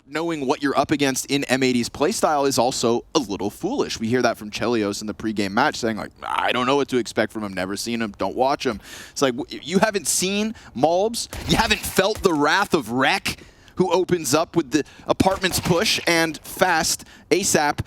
knowing what you're up against in M80's playstyle is also a little foolish. We hear that from Chelios in the pregame match saying, like, I don't know what to expect from him, never seen him, don't watch him. It's like, you haven't seen Malbs, you haven't felt the wrath of Rek, who opens up with the apartments push, and Fast, ASAP,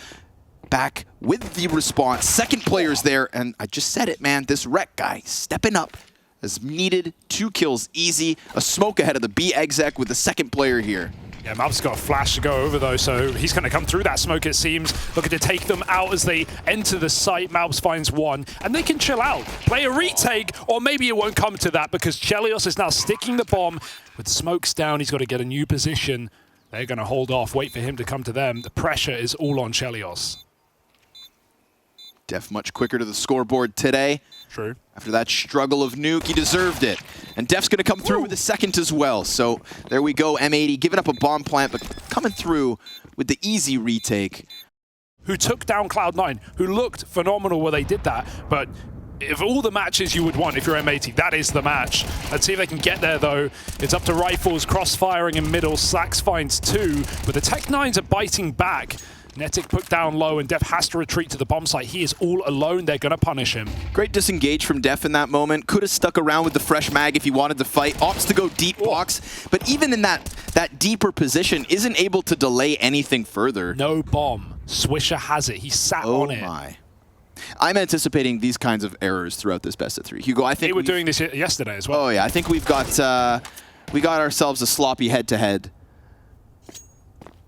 back with the response. Second player's there, and I just said it, man, this Rek guy stepping up as needed. 2 kills easy, a smoke ahead of the B exec with the second player here. Yeah, Malb's got a flash to go over though, so he's going to come through that smoke, it seems. Looking to take them out as they enter the site. Malbs finds one, and they can chill out, play a retake, or maybe it won't come to that because Chelios is now sticking the bomb. With smokes down, he's got to get a new position. They're going to hold off, wait for him to come to them. The pressure is all on Chelios. Def much quicker to the scoreboard today. True. After that struggle of Nuke, he deserved it. And Def's going to come through with the second as well. So there we go, M80 giving up a bomb plant, but coming through with the easy retake. Who took down Cloud9, who looked phenomenal where they did that, but of all the matches you would want if you're M80, that is the match. Let's see if they can get there though. It's up to Rifles, cross-firing in middle, Slacks finds 2, but the Tech-9s are biting back. Netic put down low, and Def has to retreat to the bomb site. He is all alone. They're going to punish him. Great disengage from Def in that moment. Could have stuck around with the fresh mag if he wanted to fight. Opts to go deep box, but even in that deeper position, isn't able to delay anything further. No bomb. Swisher has it. He sat on it. Oh my. I'm anticipating these kinds of errors throughout this best of 3. Hugo, I think they were doing this yesterday as well. Oh yeah, I think we got ourselves a sloppy head-to-head.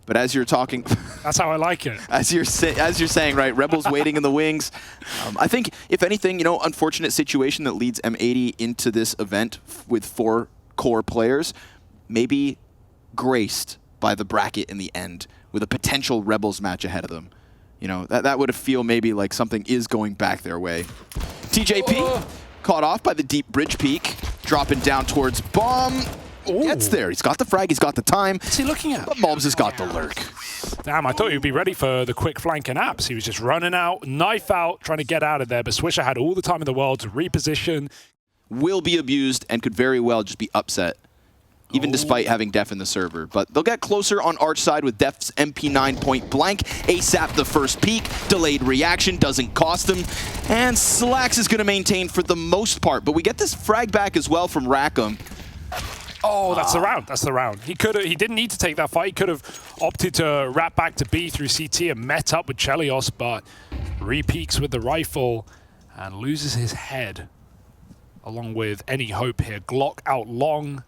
But as you're talking, that's how I like it. As you're saying, right, Rebels waiting in the wings. I think, if anything, you know, unfortunate situation that leads M80 into this event with 4 core players, maybe graced by the bracket in the end with a potential Rebels match ahead of them. You know, that would feel maybe like something is going back their way. TJP caught off by the deep bridge peek, dropping down towards bomb. Ooh. Gets there. He's got the frag. He's got the time. What's he looking at? But Malbs has got the lurk. Damn, I thought he'd be ready for the quick flank and apps. He was just running out, knife out, trying to get out of there. But Swisher had all the time in the world to reposition. Will be abused and could very well just be upset, even despite having Def in the server. But they'll get closer on Arch side with Def's MP9 point blank. ASAP the first peak. Delayed reaction doesn't cost him. And Slacks is going to maintain for the most part. But we get this frag back as well from Rackham. Oh, that's the round. That's the round. He didn't need to take that fight. He could have opted to wrap back to B through CT and met up with Chelios, but re-peaks with the rifle and loses his head along with any hope here. Glock out long.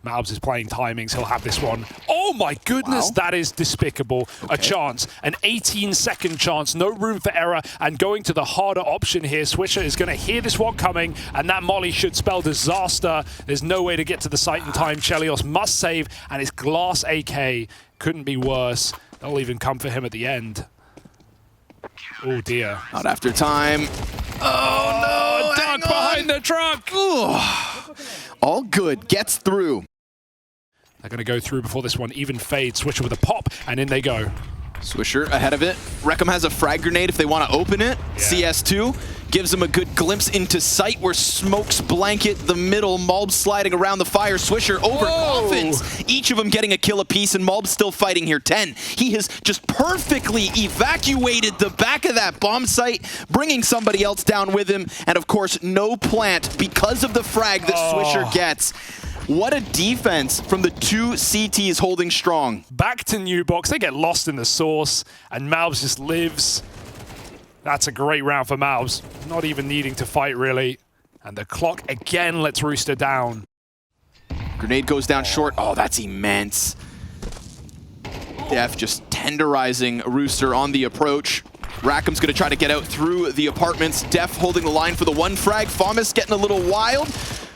Malbs is playing timings. He'll have this one. Oh my goodness, wow. That is despicable. Okay. A chance, an 18-second chance, no room for error, and going to the harder option here. Swisher is going to hear this one coming, and that molly should spell disaster. There's no way to get to the site in time. Chelios must save, and his glass AK couldn't be worse. They'll even come for him at the end. Oh dear. Not after time. Oh no, duck behind the truck. Ooh. All good, gets through. They're going to go through before this one even fades. Swisher with a pop, and in they go. Swisher ahead of it. Rackham has a frag grenade if they want to open it. Yeah. CS2 gives him a good glimpse into sight where smokes blanket the middle. Malbs sliding around the fire. Swisher over coffins. Each of them getting a kill apiece, and Malbs still fighting here. 10. He has just perfectly evacuated the back of that bomb site, bringing somebody else down with him. And of course, no plant because of the frag that Swisher gets. What a defense from the 2 CTs holding strong. Back to new box. They get lost in the source, and Malbs just lives. That's a great round for Malbs. Not even needing to fight, really. And the clock again lets Rooster down. Grenade goes down short. Oh, that's immense. Def just tenderizing Rooster on the approach. Rackham's going to try to get out through the apartments. Def holding the line for the 1 frag. Famas getting a little wild.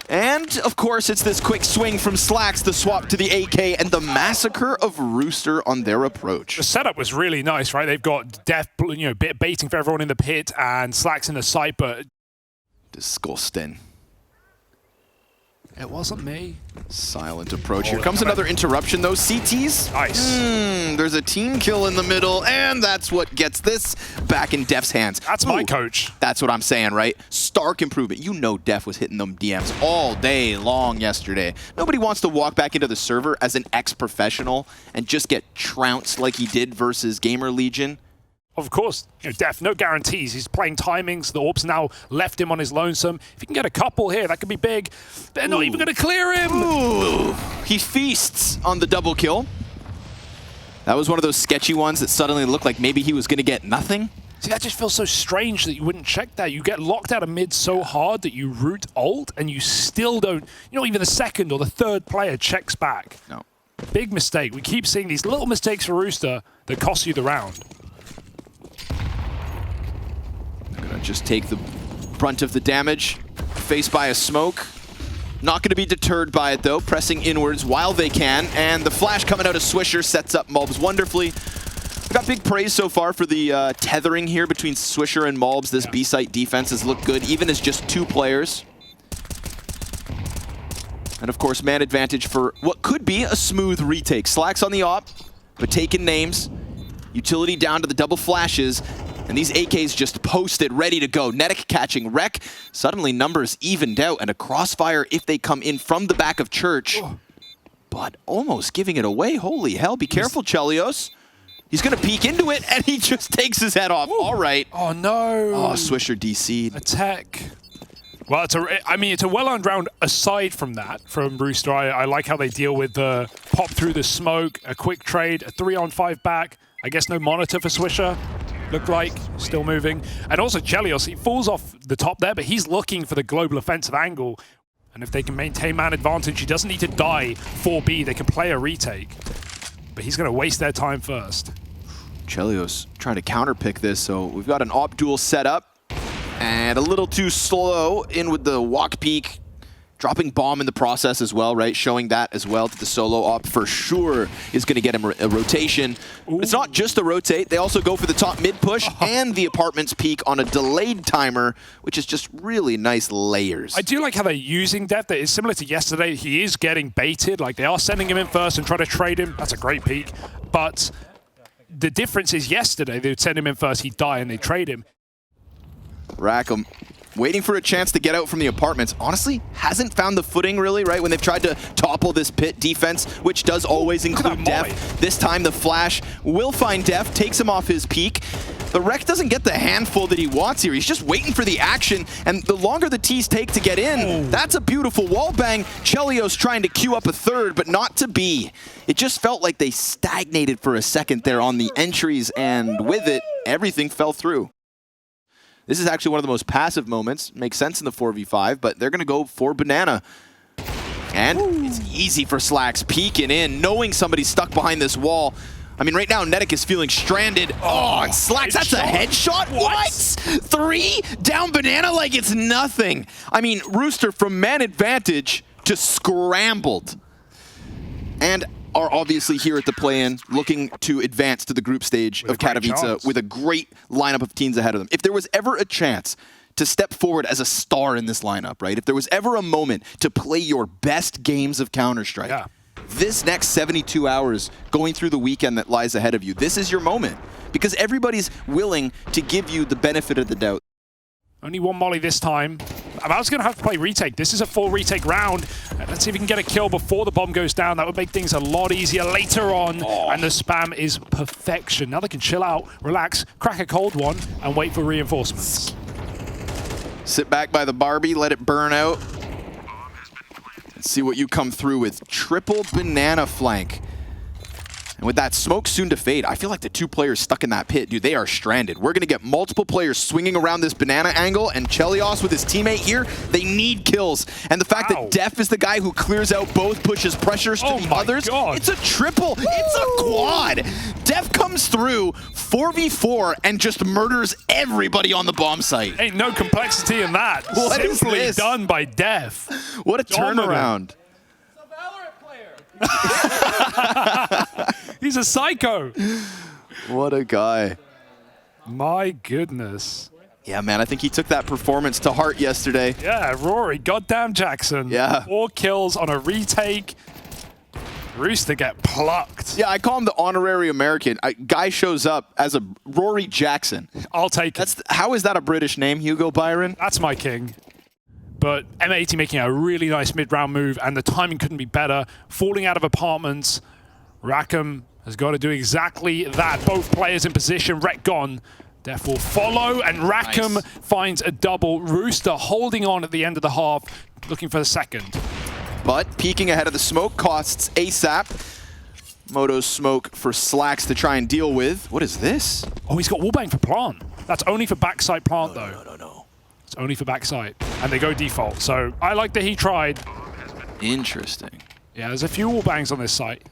And, of course, it's this quick swing from Slacks, the swap to the AK, and the massacre of Rooster on their approach. The setup was really nice, right? They've got Def, you know, baiting for everyone in the pit and Slacks in the site, but... Disgusting. It wasn't me. Silent approach. Here comes another interruption, though. CTs. Nice. There's a team kill in the middle, and that's what gets this back in Def's hands. That's my coach. That's what I'm saying, right? Stark improvement. You know Def was hitting them DMs all day long yesterday. Nobody wants to walk back into the server as an ex-professional and just get trounced like he did versus Gamer Legion. Of course, Def, no guarantees. He's playing timings. The Orbs now left him on his lonesome. If he can get a couple here, that could be big. They're not even going to clear him. Ooh. He feasts on the double kill. That was one of those sketchy ones that suddenly looked like maybe he was going to get nothing. See, that just feels so strange that you wouldn't check that. You get locked out of mid so hard that you root ult, and you still don't, even the second or the third player checks back. No. Big mistake. We keep seeing these little mistakes for Rooster that cost you the round. Just take the brunt of the damage, faced by a smoke. Not going to be deterred by it, though, pressing inwards while they can. And the flash coming out of Swisher sets up Mulbs wonderfully. We got big praise so far for the tethering here between Swisher and Mulbs. This B-site defense has looked good, even as just 2 players. And, of course, man advantage for what could be a smooth retake. Slacks on the op, but taking names. Utility down to the double flashes. And these AKs just posted, ready to go. Netic catching Wreck. Suddenly numbers evened out, and a crossfire if they come in from the back of Church. Oh. But almost giving it away. Holy hell, be careful, Chelios. He's going to peek into it, and he just takes his head off. Ooh. All right. Oh, no. Oh, Swisher DC'd. Attack. Well, it's a well-earned round aside from that, from Rooster. I like how they deal with the pop through the smoke, a quick trade, a 3-on-5 back. I guess no monitor for Swisher. Looked like, still moving. And also Chelios, he falls off the top there, but he's looking for the global offensive angle. And if they can maintain man advantage, he doesn't need to die 4B. They can play a retake. But he's going to waste their time first. Chelios trying to counterpick this, so we've got an op duel set up. And a little too slow in with the walk peek. Dropping bomb in the process as well, right? Showing that as well that the solo op for sure is going to get him a rotation. It's not just a rotate. They also go for the top mid push and the apartments peak on a delayed timer, which is just really nice layers. I do like how they're using Def. That is similar to yesterday. He is getting baited. Like they are sending him in first and trying to trade him. That's a great peek. But the difference is yesterday they would send him in first, he'd die, and they'd trade him. Rackham waiting for a chance to get out from the apartments. Honestly, hasn't found the footing really, right? When they've tried to topple this pit defense, which does always include Def. This time the flash will find Def, takes him off his peak. The Wreck doesn't get the handful that he wants here. He's just waiting for the action, and the longer the T's take to get in, that's a beautiful wall bang. Chelios trying to queue up a third, but not to be. It just felt like they stagnated for a second there on the entries, and with it, everything fell through. This is actually one of the most passive moments. Makes sense in the 4v5, but they're going to go for Banana. And it's easy for Slacks peeking in, knowing somebody's stuck behind this wall. I mean, right now, Netic is feeling stranded. Oh, and Slacks, that's a headshot? What? 3 down Banana like it's nothing. I mean, Rooster from man advantage to scrambled. And are obviously here at the play-in, looking to advance to the group stage of Katowice with a great lineup of teams ahead of them. If there was ever a chance to step forward as a star in this lineup, right? If there was ever a moment to play your best games of Counter-Strike, this next 72 hours going through the weekend that lies ahead of you, this is your moment. Because everybody's willing to give you the benefit of the doubt. Only one molly this time. I was going to have to play retake. This is a full retake round. Let's see if we can get a kill before the bomb goes down. That would make things a lot easier later on. And the spam is perfection. Now they can chill out, relax, crack a cold one, and wait for reinforcements. Sit back by the Barbie, let it burn out. Let's see what you come through with. Triple Banana flank. And with that smoke soon to fade, I feel like the 2 players stuck in that pit, dude, they are stranded. We're going to get multiple players swinging around this Banana angle, and Chelios with his teammate here, they need kills. And the fact that Def is the guy who clears out both, pushes pressures to the others, it's a triple, it's a quad. Def comes through 4v4 and just murders everybody on the bomb site. Ain't no complexity in that. What Simply is this? Done by Def. What a turnaround. He's a psycho. What a guy. My goodness. Yeah, man, I think he took that performance to heart yesterday. Yeah, Rory, goddamn Jackson. Yeah. 4 kills on a retake. Rooster get plucked. Yeah, I call him the honorary American. Guy shows up as a Rory Jackson. I'll take it. How is that a British name, Hugo Byron? That's my king. But M80 making a really nice mid-round move, and the timing couldn't be better. Falling out of apartments. Rackham has got to do exactly that. Both players in position. Rek gone. Def will follow, and Rackham finds a double. Rooster holding on at the end of the half, looking for the second. But peeking ahead of the smoke costs ASAP. Moto's smoke for Slacks to try and deal with. What is this? Oh, he's got wallbang for plant. That's only for backside plant, though. No. It's only for backside. And they go default. So I like that he tried. Interesting. Yeah, there's a few wallbangs on this site.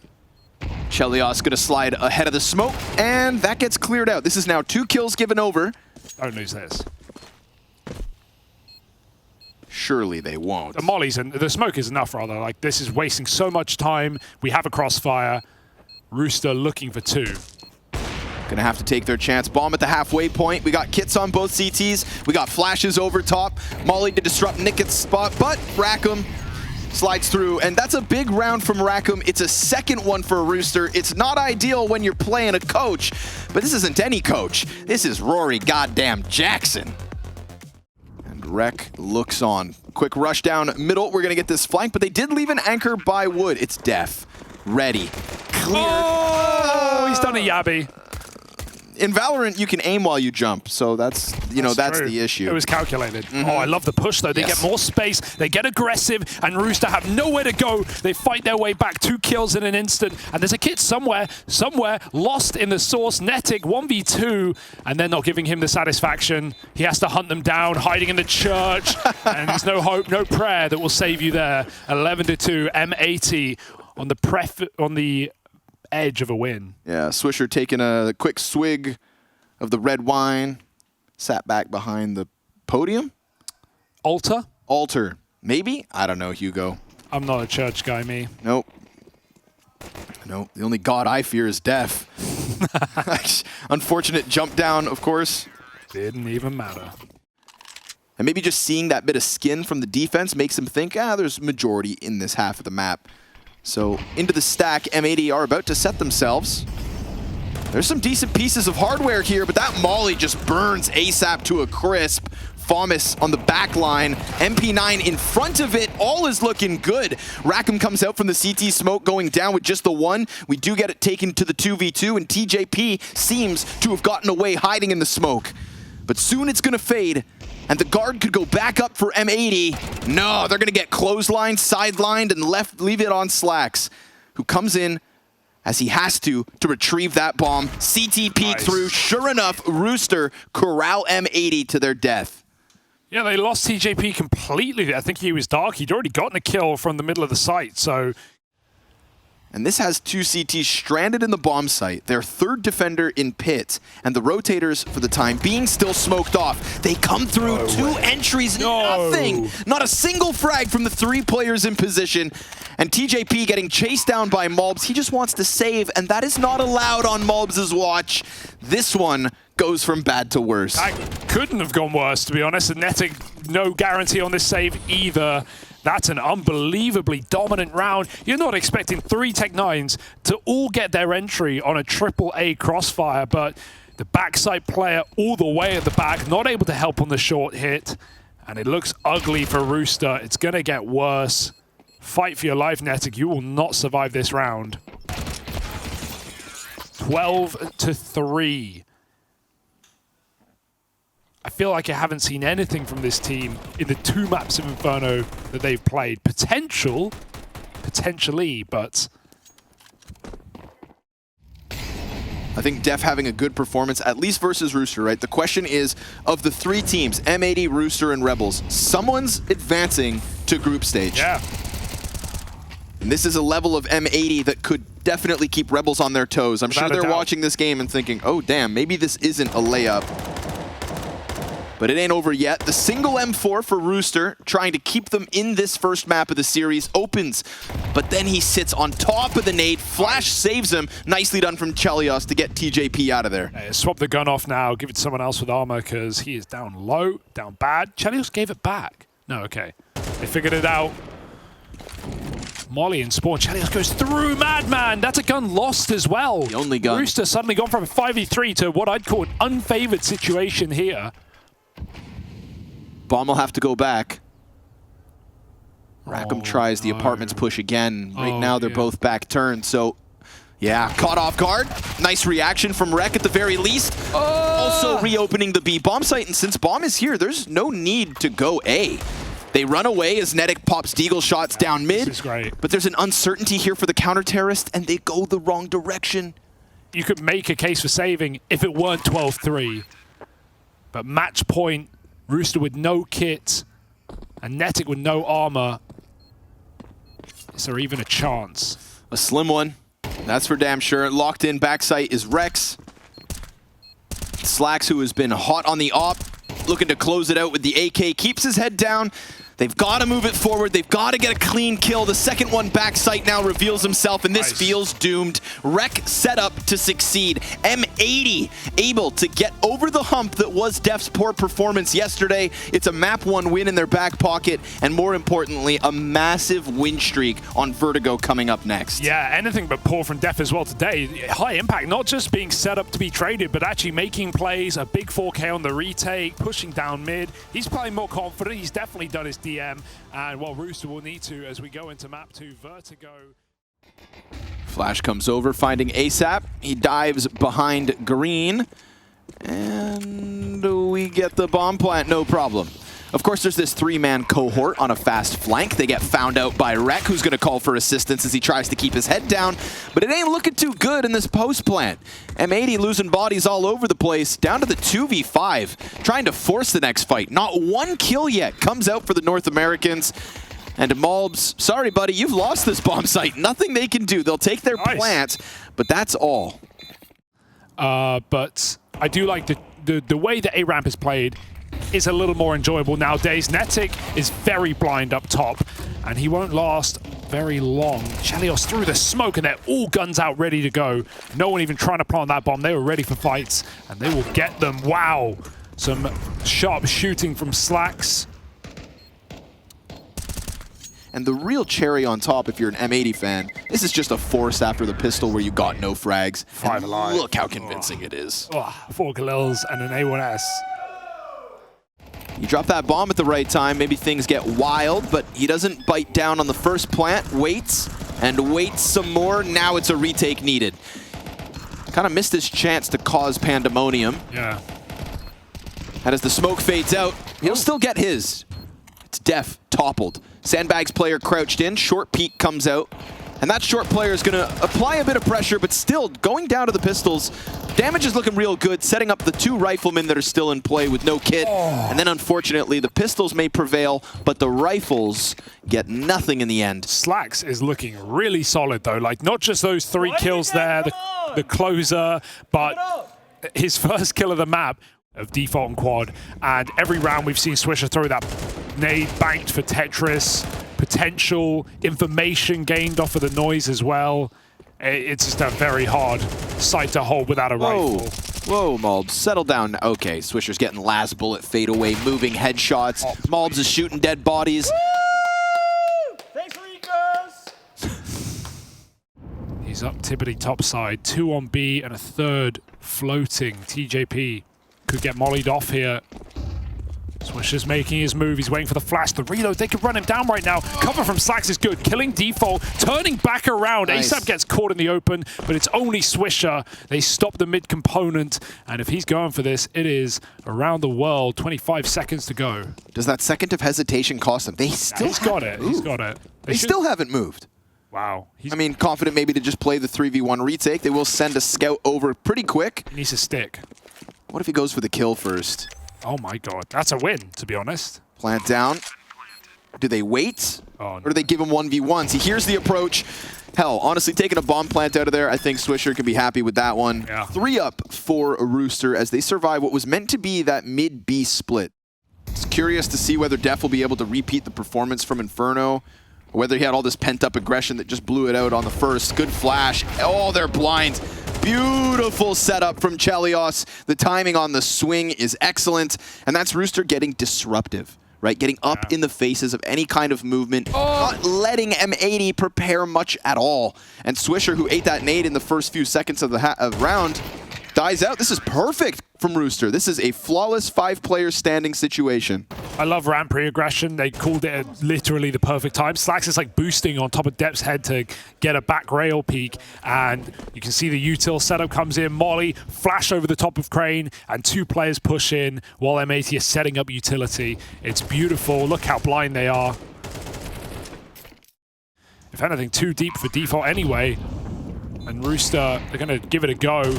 Chelios gonna slide ahead of the smoke, and that gets cleared out. This is now 2 kills given over. Don't lose this. Surely they won't. The mollies and the smoke is enough, rather. Like, this is wasting so much time. We have a crossfire. Rooster looking for 2. Gonna have to take their chance. Bomb at the halfway point. We got kits on both CTs. We got flashes over top. Molly to disrupt Nicket's spot, but Rackham slides through, and that's a big round from Rackham. It's a second one for Rooster. It's not ideal when you're playing a coach, but this isn't any coach. This is Rory goddamn Jackson. And Rek looks on. Quick rush down middle. We're gonna get this flank, but they did leave an anchor by wood. It's Def. Ready. Clear. Oh, he's done a yabby. In Valorant, you can aim while you jump, so that's that's the issue. It was calculated. Oh, I love the push, though. They get more space, they get aggressive, and Rooster have nowhere to go. They fight their way back, 2 kills in an instant, and there's a kid somewhere, lost in the source. Netic 1v2, and they're not giving him the satisfaction. He has to hunt them down, hiding in the church, and there's no hope, no prayer that will save you there. 11-2, M80 on the edge of a win. Yeah, Swisher taking a quick swig of the red wine, sat back behind the podium. Altar? Maybe? I don't know, Hugo. I'm not a church guy, me. Nope. The only god I fear is Def. Unfortunate jump down, of course. Didn't even matter. And maybe just seeing that bit of skin from the defense makes him think, there's majority in this half of the map. So into the stack, M80 are about to set themselves. There's some decent pieces of hardware here, but that molly just burns ASAP to a crisp. Fomus on the back line, MP9 in front of it, all is looking good. Rackham comes out from the CT smoke, going down with just the 1. We do get it taken to the 2v2, and TJP seems to have gotten away hiding in the smoke. But soon it's gonna fade, and the guard could go back up for M80. No, they're gonna get clotheslined, sidelined, and leave it on Slacks, who comes in as he has to retrieve that bomb. CT peek through. Sure enough, Rooster corral M80 to their death. Yeah, they lost TJP completely. I think he was dark. He'd already gotten a kill from the middle of the site, so... And this has 2 CTs stranded in the bomb site, their 3rd defender in pit, and the rotators, for the time being, still smoked off. They come through 2 entries, nothing! Not a single frag from the 3 players in position. And TJP getting chased down by Mulbs. He just wants to save, and that is not allowed on Mulbs' watch. This one goes from bad to worse. That couldn't have gone worse, to be honest. And Netic, no guarantee on this save either. That's an unbelievably dominant round. You're not expecting 3 Tech-9s to all get their entry on a AAA crossfire, but the backside player all the way at the back, not able to help on the short hit, and it looks ugly for Rooster. It's going to get worse. Fight for your life, Netic. You will not survive this round. 12-3. I feel like I haven't seen anything from this team in the 2 maps of Inferno that they've played. Potentially, but... I think Def having a good performance, at least versus Rooster, right? The question is, of the 3 teams, M80, Rooster, and Rebels, someone's advancing to group stage. Yeah. And this is a level of M80 that could definitely keep Rebels on their toes. I'm sure they're watching this game and thinking, oh damn, maybe this isn't a layup. But it ain't over yet. The single M4 for Rooster, trying to keep them in this first map of the series, opens. But then he sits on top of the nade. Flash saves him. Nicely done from Chelios to get TJP out of there. Swap the gun off now. Give it to someone else with armor because he is down low, down bad. Chelios gave it back. No, okay. They figured it out. Molly and Spawn. Chelios goes through Madman. That's a gun lost as well. The only gun. Rooster suddenly gone from a 5v3 to what I'd call an unfavored situation here. Bomb will have to go back. Rackham tries the apartments push again. Right now they're both back turned, so yeah, caught off guard. Nice reaction from Rek at the very least. Also reopening the B bomb site, and since bomb is here, there's no need to go A. They run away as Netic pops Deagle shots down mid. This is great. But there's an uncertainty here for the counter-terrorist, and they go the wrong direction. You could make a case for saving if it weren't 12-3. But match point, Rooster with no kit, and Netic with no armor. Is there even a chance? A slim one. That's for damn sure. Locked in backside is Rex. Slacks, who has been hot on the op, looking to close it out with the AK, keeps his head down. They've got to move it forward. They've got to get a clean kill. The second one backside now reveals himself, and this feels doomed. Rek set up to succeed. M80 able to get over the hump that was Def's poor performance yesterday. It's a map 1 win in their back pocket, and more importantly, a massive win streak on Vertigo coming up next. Yeah, anything but poor from Def as well today. High impact, not just being set up to be traded, but actually making plays, a big 4K on the retake, pushing down mid. He's playing more confident. He's definitely done his DM, and well, Rooster will need to as we go into map 2, Vertigo. Flash comes over, finding ASAP. He dives behind green, and we get the bomb plant, no problem. Of course, there's this 3-man cohort on a fast flank. They get found out by Rek, who's going to call for assistance as he tries to keep his head down. But it ain't looking too good in this post plant. M80 losing bodies all over the place, down to the 2v5, trying to force the next fight. Not one kill yet comes out for the North Americans. And Malbs, sorry, buddy, you've lost this bomb site. Nothing they can do. They'll take their plant, but that's all. But I do like the way that A-Ramp is played is a little more enjoyable nowadays. Netic is very blind up top, and he won't last very long. Chelios through the smoke, and they're all guns out ready to go. No one even trying to plant that bomb. They were ready for fights, and they will get them. Wow. Some sharp shooting from Slacks. And the real cherry on top, if you're an M80 fan, this is just a force after the pistol where you got no frags. 5 alive. Look how convincing it is. 4 Galils and an A1S. You drop that bomb at the right time, maybe things get wild, but he doesn't bite down on the first plant, waits, and waits some more. Now it's a retake needed. Kind of missed his chance to cause pandemonium. Yeah. And as the smoke fades out, he'll still get his. It's Def toppled. Sandbags player crouched in, short peek comes out, and that short player is going to apply a bit of pressure, but still going down to the pistols. Damage is looking real good, setting up the 2 riflemen that are still in play with no kit. And then unfortunately, the pistols may prevail, but the rifles get nothing in the end. Slacks is looking really solid though, like not just those 3 kills there, the closer, but his first kill of the map of default and quad. And every round we've seen Swisher throw that nade banked for Tetris, potential information gained off of the noise as well. It's just a very hard sight to hold without a rifle. Whoa, Malbs, settle down. Okay, Swisher's getting last bullet fade away, moving headshots. Malbs is shooting dead bodies. Woo! Thanks, Ricos! He's up Tibbity topside, 2 on B and a 3rd floating. TJP could get mollied off here. Swisher's making his move. He's waiting for the flash. The reload, they could run him down right now. Cover from Slacks is good. Killing default, turning back around. Nice. ASAP gets caught in the open, but it's only Swisher. They stop the mid component, and if he's going for this, it is around the world. 25 seconds to go. Does that second of hesitation cost him? They still He's got it. He's got it. They still haven't moved. Wow. I mean, confident maybe to just play the 3v1 retake. They will send a scout over pretty quick. He needs a stick. What if he goes for the kill first? Oh my god, that's a win, to be honest. Plant down. Do they wait? Oh, no. Or do they give him 1v1s? He hears the approach, Hell, honestly, taking a bomb plant out of there, I think Swisher can be happy with that one. Yeah. 3 up for a Rooster as they survive what was meant to be that mid-B split. It's curious to see whether Def will be able to repeat the performance from Inferno, or whether he had all this pent-up aggression that just blew it out on the first. Good flash. Oh, they're blind. Beautiful setup from Chelios. The timing on the swing is excellent, and that's Rooster getting disruptive. Right, getting up in the faces of any kind of movement, not letting M80 prepare much at all. And Swisher, who ate that nade in the first few seconds of the round, dies out. This is perfect from Rooster. This is a flawless 5-player standing situation. I love ramp pre-aggression. They called it literally the perfect time. Slax is like boosting on top of Dep's head to get a back rail peak, and you can see the util setup comes in. Molly, flash over the top of Crane, and 2 players push in while M80 is setting up utility. It's beautiful. Look how blind they are. If anything, too deep for default anyway. And Rooster, they're going to give it a go.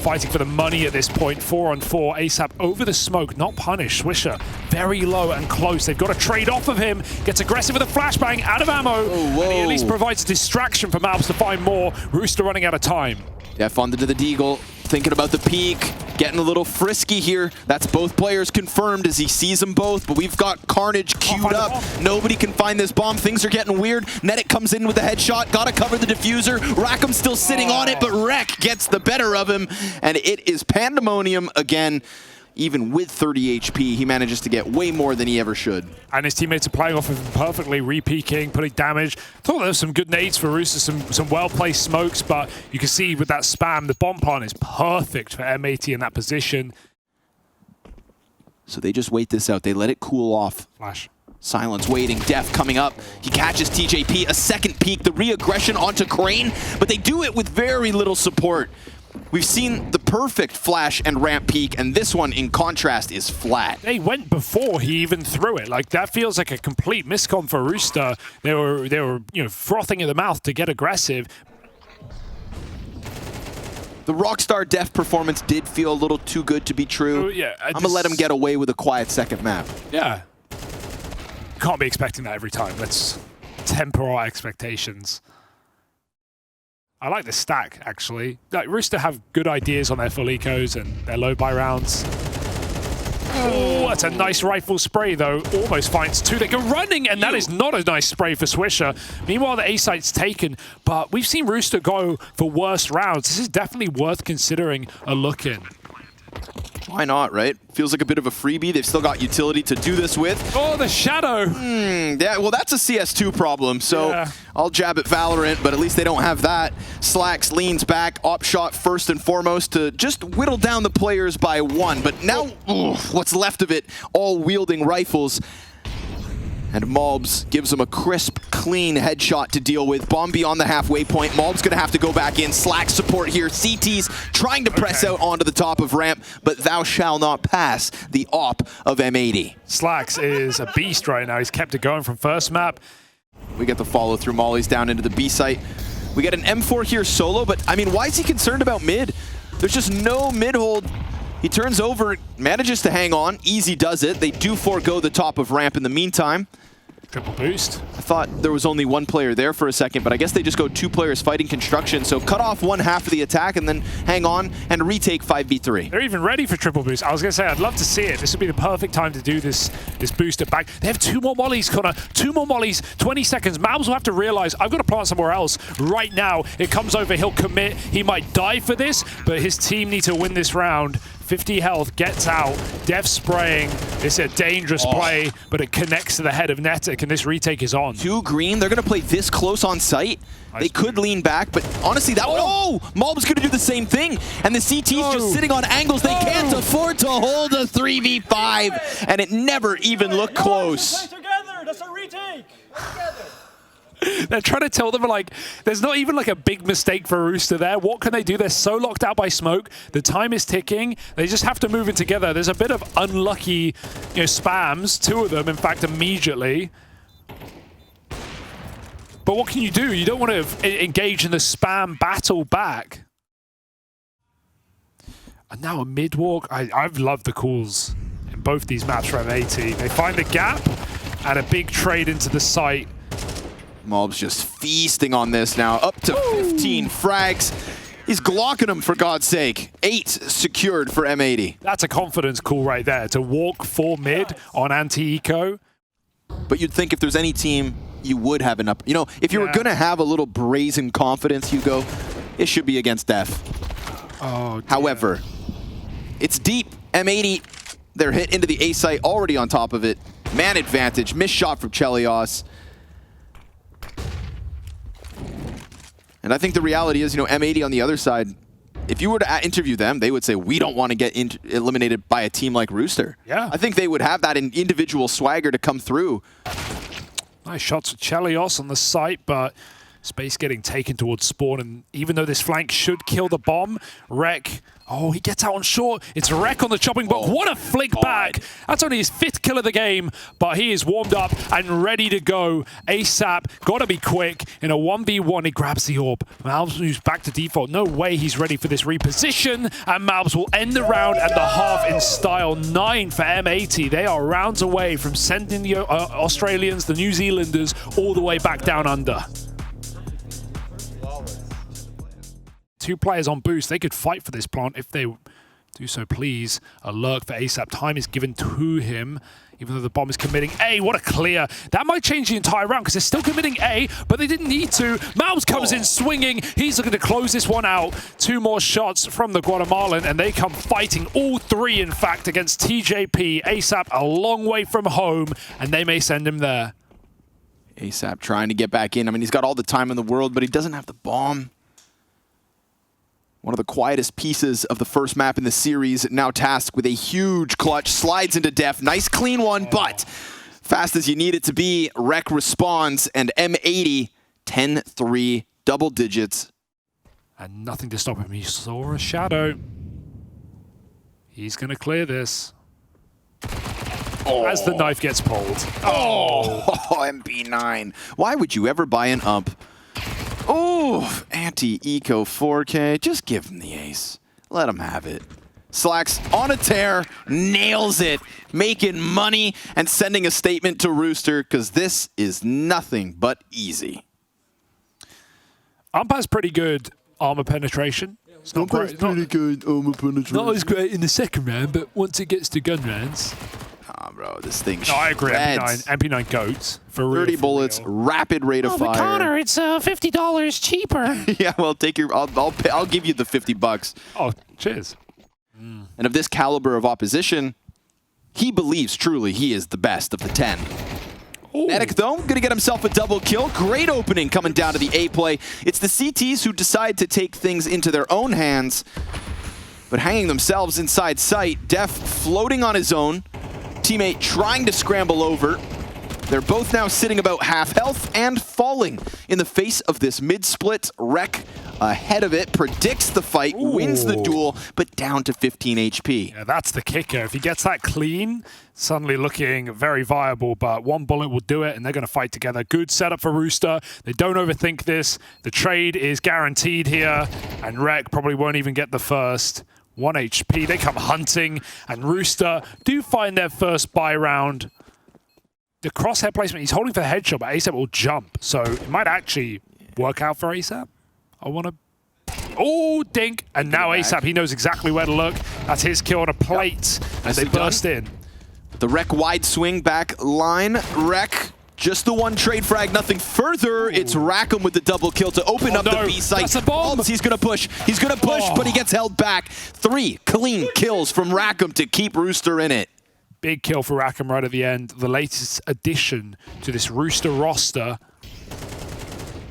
Fighting for the money at this point. 4-on-4. ASAP over the smoke, not punished. Swisher very low and close. They've got to trade off of him. Gets aggressive with a flashbang, out of ammo. Oh, and he at least provides a distraction for Malbs to find more. Rooster running out of time. Def onto the Deagle, thinking about the peak, getting a little frisky here. That's both players confirmed as he sees them both, but we've got Carnage queued up. Nobody can find this bomb. Things are getting weird. Netic comes in with a headshot, gotta cover the diffuser. Rackham's still sitting on it, but Rek gets the better of him, and it is pandemonium again. Even with 30 HP, he manages to get way more than he ever should. And his teammates are playing off of him perfectly, re-peeking, putting damage. Thought there was some good nades for Rooster, some well-placed smokes, but you can see with that spam, the bomb plant is perfect for M80 in that position. So they just wait this out. They let it cool off. Flash. Silence waiting, Def coming up. He catches TJP, a second peek, the re-aggression onto Crane, but they do it with very little support. We've seen the perfect flash and ramp peak, and this one, in contrast, is flat. They went before he even threw it. Like, that feels like a complete miscom for Rooster. They were frothing at the mouth to get aggressive. The Rockstar Def performance did feel a little too good to be true. Yeah, I'm gonna let him get away with a quiet second map. Yeah. Can't be expecting that every time. Let's temper our expectations. I like the stack, actually. Like, Rooster have good ideas on their full ecos and their low buy rounds. Oh, that's a nice rifle spray, though. Almost finds 2. They go running, and that is not a nice spray for Swisher. Meanwhile, the A-site's taken, but we've seen Rooster go for worse rounds. This is definitely worth considering a look in. Why not, right? Feels like a bit of a freebie. They've still got utility to do this with. Oh, the shadow! Yeah, well, that's a CS2 problem, so I'll jab at Valorant, but at least they don't have that. Slacks leans back, op shot first and foremost to just whittle down the players by 1. But now, what's left of it, all wielding rifles. And Malbs gives him a crisp, clean headshot to deal with. Bomb beyond the halfway point. Malbs gonna have to go back in. Slack support here. CT's trying to press out onto the top of ramp, but thou shall not pass the op of M80. Slacks is a beast right now. He's kept it going from first map. We get the follow through. Molly's down into the B site. We get an M4 here solo, but I mean, why is he concerned about mid? There's just no mid hold. He turns over, manages to hang on. Easy does it. They do forego the top of ramp in the meantime. Triple boost. I thought there was only 1 player there for a second, but I guess they just go 2 players fighting construction. So cut off 1/2 of the attack and then hang on and retake 5v3. They're even ready for triple boost. I was going to say, I'd love to see it. This would be the perfect time to do this booster back. They have 2 more mollies, Connor. 2 more mollies, 20 seconds. Malbs will have to realize, I've got to plant somewhere else right now. It comes over, he'll commit. He might die for this, but his team need to win this round. 50 health, gets out, Def spraying. It's a dangerous play, but it connects to the head of Netic, and this retake is on. 2 green, they're going to play this close on site. They could lean back, but honestly, that Malb's going to do the same thing, and the CT's just sitting on angles. They can't afford to hold a 3v5, and it never even looked close. Play together, that's a retake. Together. They're trying to tell them, like, there's not even like a big mistake for Rooster there. What can they do? They're so locked out by smoke. The time is ticking. They just have to move it together. There's a bit of unlucky, spams. 2 of them, in fact, immediately. But what can you do? You don't want to engage in the spam battle back. And now a mid-walk. I've loved the calls in both these maps from M80. They find the gap and a big trade into the site. Mulb's just feasting on this now. Up to 15 frags. He's glocking them, for God's sake. 8 secured for M80. That's a confidence call right there, to walk full mid on anti-eco. But you'd think if there's any team, you would have enough. You know, if you were going to have a little brazen confidence, Hugo, it should be against Def. Oh, dear. However, it's deep. M80, they're hit into the A site, already on top of it. Man advantage, missed shot from Chelios. And I think the reality is, you know, M80 on the other side, if you were to interview them, they would say, we don't want to get eliminated by a team like Rooster. Yeah. I think they would have that individual swagger to come through. Nice shots of Chelios on the site, but space getting taken towards spawn. And even though this flank should kill the bomb, Rek, oh, he gets out on short. It's Rek on the chopping block. What a flick back. That's only his 5th kill of the game, but he is warmed up and ready to go ASAP. Gotta be quick. In a 1v1, he grabs the orb. Malbs moves back to default. No way he's ready for this reposition. And Malbs will end the round and the half in style. 9 for M80. They are rounds away from sending the Australians, the New Zealanders, all the way back down under. 2 players on boost. They could fight for this plant if they do so, please. A lurk for ASAP. Time is given to him, even though the bomb is committing A. What a clear. That might change the entire round because they're still committing A, but they didn't need to. Malbs comes in swinging. He's looking to close this one out. 2 more shots from the Guatemalan, and they come fighting, all 3, in fact, against TJP. ASAP a long way from home, and they may send him there. ASAP trying to get back in. I mean, he's got all the time in the world, but he doesn't have the bomb. One of the quietest pieces of the first map in the series, now tasked with a huge clutch, slides into Def. Nice clean one, but fast as you need it to be. Rek responds, and M80, 10-3, double digits. And nothing to stop him. He saw a shadow. He's going to clear this. As the knife gets pulled. Oh, MP9. Why would you ever buy an ump? Oh, anti-eco 4K. Just give him the ace. Let him have it. Slacks on a tear, nails it, making money and sending a statement to Rooster because this is nothing but easy. Ump has pretty good armor penetration. It's not great. Pretty good armor penetration. Not as great in the second round, but once it gets to gun rounds. Bro, this thing No, I agree. shreds. MP9 goats. For real. 30 bullets, real. rapid rate of fire. Connor, it's $50 cheaper. Yeah, well, take your. I'll give you the $50. Oh, cheers. And of this caliber of opposition, he believes truly he is the best of the 10. Medic, though, going to get himself a double kill. Great opening coming down to the A play. It's the CTs who decide to take things into their own hands, but hanging themselves inside sight. Def floating on his own. Teammate trying to scramble over. They're both now sitting about half health and falling in the face of this mid-split. Rek ahead of it, predicts the fight, wins the duel, but down to 15 HP. Yeah, that's the kicker. If he gets that clean, suddenly looking very viable, but 1 bullet will do it, and they're going to fight together. Good setup for Rooster. They don't overthink this. The trade is guaranteed here, and Rek probably won't even get the first. 1 HP, they come hunting, and Rooster do find their first buy round. The crosshair placement, he's holding for the headshot, but ASAP will jump, so it might actually work out for ASAP. I want to... Oh, dink! And now ASAP, he knows exactly where to look. That's his kill on a plate, as they burst in. The Rek wide swing back line. Rek, just the 1 trade frag, nothing further. It's Rackham with the double kill to open up the B site. That's a bomb. He's going to push. He's going to push, but he gets held back. 3 clean kills from Rackham to keep Rooster in it. Big kill for Rackham right at the end. The latest addition to this Rooster roster,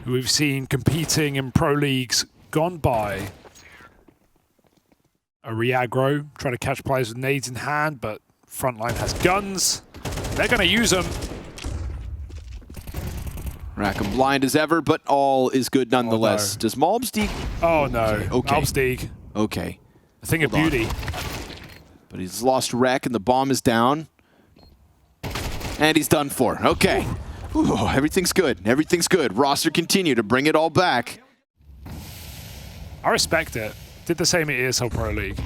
who we've seen competing in pro leagues gone by. A re-aggro, trying to catch players with nades in hand, but frontline has guns. They're going to use them. Rackham blind as ever, but all is good nonetheless. Oh, no. Does Malbs dig? Oh no, Okay. Malbstig. Okay. A thing of Hold on. beauty. But he's lost Rek and the bomb is down. And he's done for. Okay. Ooh, everything's good. Everything's good. Roster continue to bring it all back. I respect it. Did the same at ESL Pro League.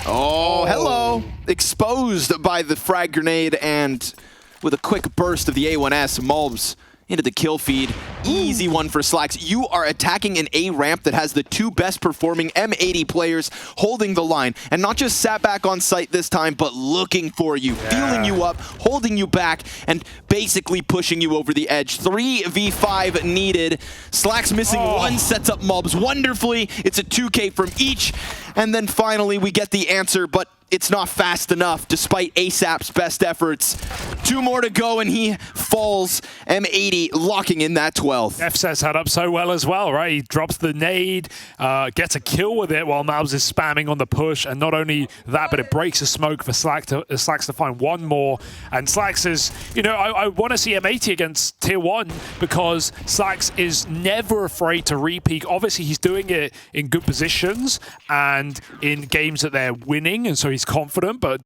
Oh, hello. Exposed by the frag grenade, and with a quick burst of the A1S, Malbs into the kill feed. Easy one for Slacks. You are attacking an A ramp that has the two best performing M80 players holding the line. And not just sat back on site this time, but looking for you, feeling you up, holding you back, and basically pushing you over the edge. 3v5 needed. Slacks missing one, sets up mobs wonderfully. It's a 2K from each. And then finally we get the answer, but it's not fast enough despite ASAP's best efforts. 2 more to go and he falls. M80 locking in that 12th. F sets that up so well as well, right? He drops the nade, gets a kill with it while Mavs is spamming on the push, and not only that, but it breaks the smoke for Slacks to find one more. And Slacks is, you know, I want to see M80 against Tier 1 because Slacks is never afraid to re-peek. Obviously, he's doing it in good positions and in games that they're winning, and so he's confident, but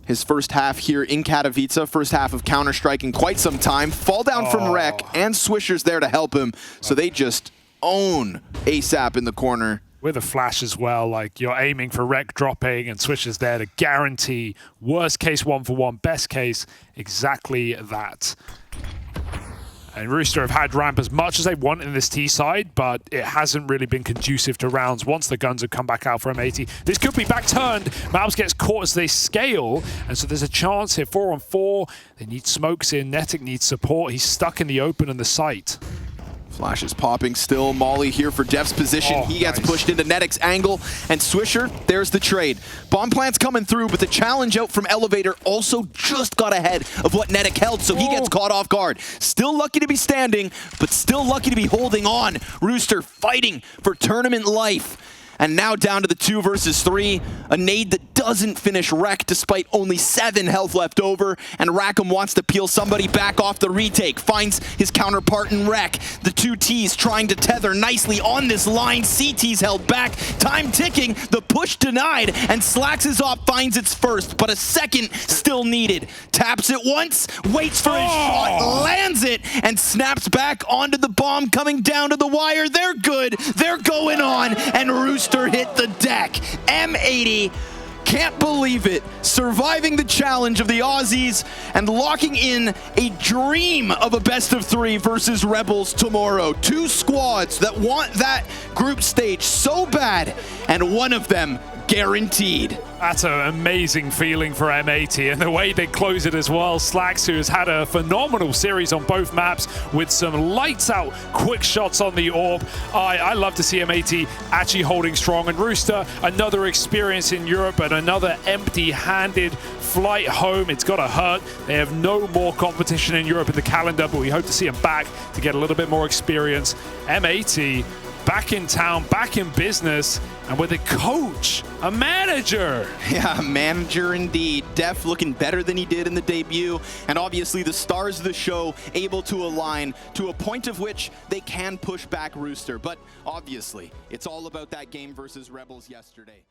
his first half here in Katowice, first half of Counter-Strike in quite some time. Fall down from Rek, and Swisher's there to help him, so they just own ASAP in the corner. With a flash as well, like you're aiming for Rek dropping, and Swisher's there to guarantee worst case 1-for-1, best case exactly that. And Rooster have had ramp as much as they want in this T side, but it hasn't really been conducive to rounds once the guns have come back out for M80. This could be back turned. Mavs gets caught as they scale, and so there's a chance here. 4-on-4. They need smokes in. Netic needs support. He's stuck in the open and the site. Flash is popping still. Molly here for Def's position. He gets pushed into Netic's angle. And Swisher, there's the trade. Bomb plant's coming through, but the challenge out from Elevator also just got ahead of what Netic held, so he gets caught off guard. Still lucky to be standing, but still lucky to be holding on. Rooster fighting for tournament life. And now down to the 2 versus 3. A nade that doesn't finish Rek despite only 7 health left over. And Rackham wants to peel somebody back off the retake. Finds his counterpart in Rek. The 2 Ts trying to tether nicely on this line. CT's held back. Time ticking. The push denied. And Slacks' op finds its first, but a second still needed. Taps it once. Waits for his shot. Lands it. And snaps back onto the bomb coming down to the wire. They're good. They're going on. And Rooster hit the deck. M80 can't believe it, surviving the challenge of the Aussies and locking in a dream of a best of 3 versus Rebels tomorrow. 2 squads that want that group stage so bad, and one of them guaranteed. That's an amazing feeling for M80, and the way they close it as well. Slacks, who has had a phenomenal series on both maps with some lights out quick shots on the orb. I love to see M80 actually holding strong, and Rooster, another experience in Europe and another empty-handed flight home. It's got to hurt. They have no more competition in Europe in the calendar, but we hope to see them back to get a little bit more experience. M80 back in town, back in business, and with a coach, a manager. Yeah, a manager indeed. Def looking better than he did in the debut, and obviously the stars of the show able to align to a point of which they can push back Rooster. But obviously, it's all about that game versus Rebels yesterday.